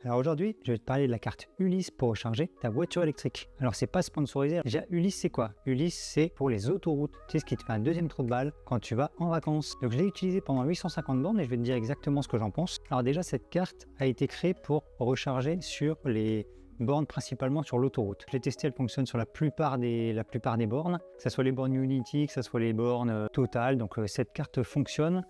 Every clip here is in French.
Alors aujourd'hui, je vais te parler de la carte Ulysse pour recharger ta voiture électrique. Alors c'est pas sponsorisé. Déjà, Ulysse c'est quoi? Ulysse c'est pour les autoroutes. C'est ce qui te fait un deuxième trou de balle quand tu vas en vacances. Donc je l'ai utilisé pendant 850 bornes et je vais te dire exactement ce que j'en pense. Alors déjà, cette carte a été créée pour recharger sur les bornes, principalement sur l'autoroute. Je l'ai testé, elle fonctionne sur la plupart des bornes, que ce soit les bornes Unity, que ce soit les bornes Total. Donc cette carte fonctionne.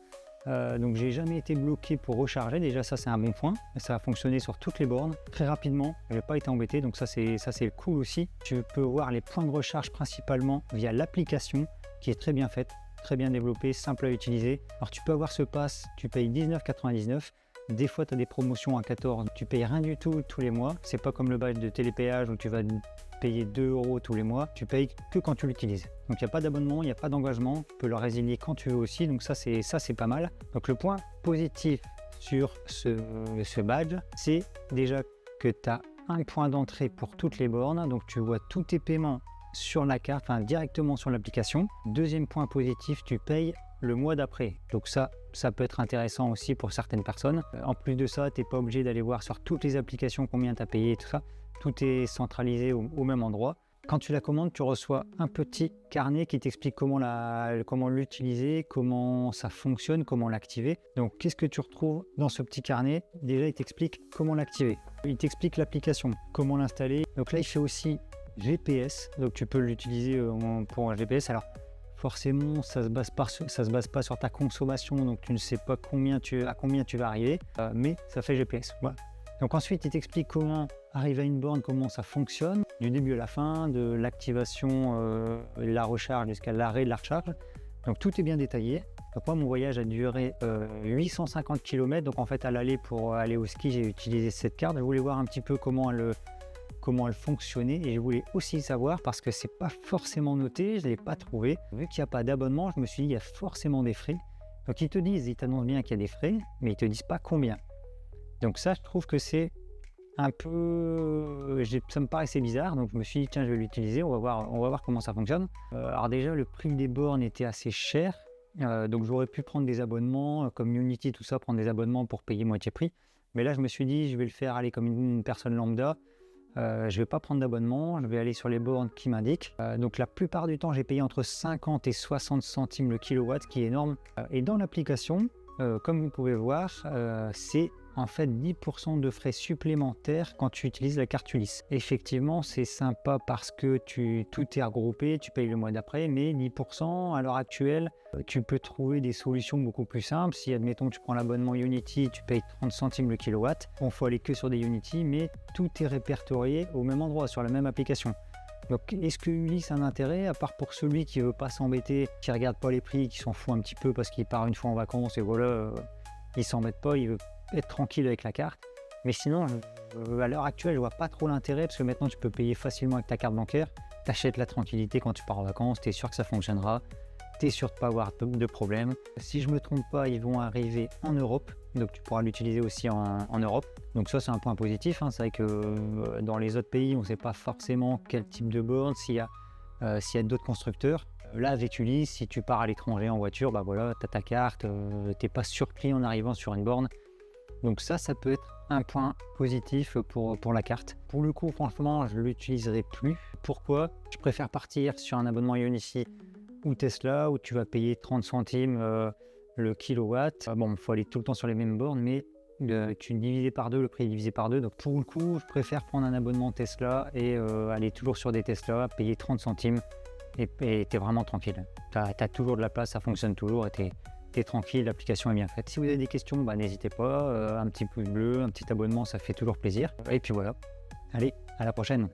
Donc j'ai jamais été bloqué pour recharger, déjà ça c'est un bon point, ça a fonctionné sur toutes les bornes très rapidement, je n'ai pas été embêté, donc ça c'est cool aussi. Tu peux voir les points de recharge principalement via l'application qui est très bien faite, très bien développée, simple à utiliser. Alors tu peux avoir ce pass, tu payes 19,99 €, des fois tu as des promotions à 14, tu payes rien du tout tous les mois, c'est pas comme le badge de télépéage où tu vas payer 2 € tous les mois, tu payes que quand tu l'utilises. Donc il n'y a pas d'abonnement, il n'y a pas d'engagement, tu peux le résilier quand tu veux aussi, donc ça c'est pas mal. Donc le point positif sur ce badge, c'est déjà que tu as un point d'entrée pour toutes les bornes, donc tu vois tous tes paiements sur la carte, enfin directement sur l'application. Deuxième point positif, tu payes le mois d'après, donc ça peut être intéressant aussi pour certaines personnes. En plus de ça, tu n'es pas obligé d'aller voir sur toutes les applications combien tu as payé et tout ça. Tout est centralisé au même endroit. Quand tu la commandes, tu reçois un petit carnet qui t'explique comment l'utiliser, comment ça fonctionne, comment l'activer. Donc, qu'est-ce que tu retrouves dans ce petit carnet? Déjà, il t'explique comment l'activer. Il t'explique l'application, comment l'installer. Donc là, il fait aussi GPS. Donc, tu peux l'utiliser pour un GPS. Alors, forcément, ça se base pas sur ta consommation. Donc, tu ne sais pas à combien tu vas arriver. Mais ça fait GPS. Voilà. Donc ensuite, il t'explique comment arriver à une borne, comment ça fonctionne, du début à la fin, de l'activation, la recharge jusqu'à l'arrêt de la recharge. Donc tout est bien détaillé. Donc moi, mon voyage a duré 850 km. Donc en fait, à l'aller pour aller au ski, j'ai utilisé cette carte. Je voulais voir un petit peu comment elle fonctionnait et je voulais aussi savoir, parce que c'est pas forcément noté, je ne l'ai pas trouvé. Vu qu'il n'y a pas d'abonnement, je me suis dit, il y a forcément des frais. Donc ils t'annoncent bien qu'il y a des frais, mais ils ne te disent pas combien. Donc ça, je trouve que c'est un peu... ça me paraissait bizarre, donc je me suis dit, tiens, je vais l'utiliser, on va voir comment ça fonctionne. Alors déjà, le prix des bornes était assez cher, donc j'aurais pu prendre des abonnements, comme Unity, tout ça, prendre des abonnements pour payer moitié prix. Mais là, je me suis dit, je vais le faire aller comme une personne lambda. Je ne vais pas prendre d'abonnement, je vais aller sur les bornes qui m'indiquent. Donc la plupart du temps, j'ai payé entre 50 et 60 centimes le kilowatt, ce qui est énorme. Et dans l'application, comme vous pouvez voir, c'est en fait 10% de frais supplémentaires quand tu utilises la carte Ulysse. Effectivement, c'est sympa parce que tout est regroupé, tu payes le mois d'après, mais 10% à l'heure actuelle, tu peux trouver des solutions beaucoup plus simples. Si admettons que tu prends l'abonnement Unity, tu payes 30 centimes le kilowatt, bon, faut aller que sur des Unity, mais tout est répertorié au même endroit, sur la même application. Donc est-ce que Ulysse a un intérêt, à part pour celui qui veut pas s'embêter, qui regarde pas les prix, qui s'en fout un petit peu parce qu'il part une fois en vacances et voilà, il s'embête pas, il veut être tranquille avec la carte. Mais sinon, à l'heure actuelle, je vois pas trop l'intérêt parce que maintenant tu peux payer facilement avec ta carte bancaire. Tu achètes la tranquillité quand tu pars en vacances, tu es sûr que ça fonctionnera, tu es sûr de ne pas avoir de problème. Si je me trompe pas, ils vont arriver en Europe, donc tu pourras l'utiliser aussi en Europe. Donc ça, c'est un point positif, hein. C'est vrai que dans les autres pays, on ne sait pas forcément quel type de borne, s'il y a d'autres constructeurs. Là, avec Ulysse, si tu pars à l'étranger en voiture, bah voilà, tu as ta carte, tu n'es pas surpris en arrivant sur une borne. Donc ça peut être un point positif pour la carte. Pour le coup, franchement, je ne l'utiliserai plus. Pourquoi? Je préfère partir sur un abonnement Unity ou Tesla, où tu vas payer 30 centimes le kilowatt. Bon, il faut aller tout le temps sur les mêmes bornes, mais tu divises par deux, le prix est divisé par deux. Donc pour le coup, je préfère prendre un abonnement Tesla et aller toujours sur des Tesla, payer 30 centimes et tu es vraiment tranquille. Tu as toujours de la place, ça fonctionne toujours et tu es tranquille, l'application est bien faite. Si vous avez des questions, n'hésitez pas, un petit pouce bleu, un petit abonnement, ça fait toujours plaisir. Et puis voilà, allez, à la prochaine.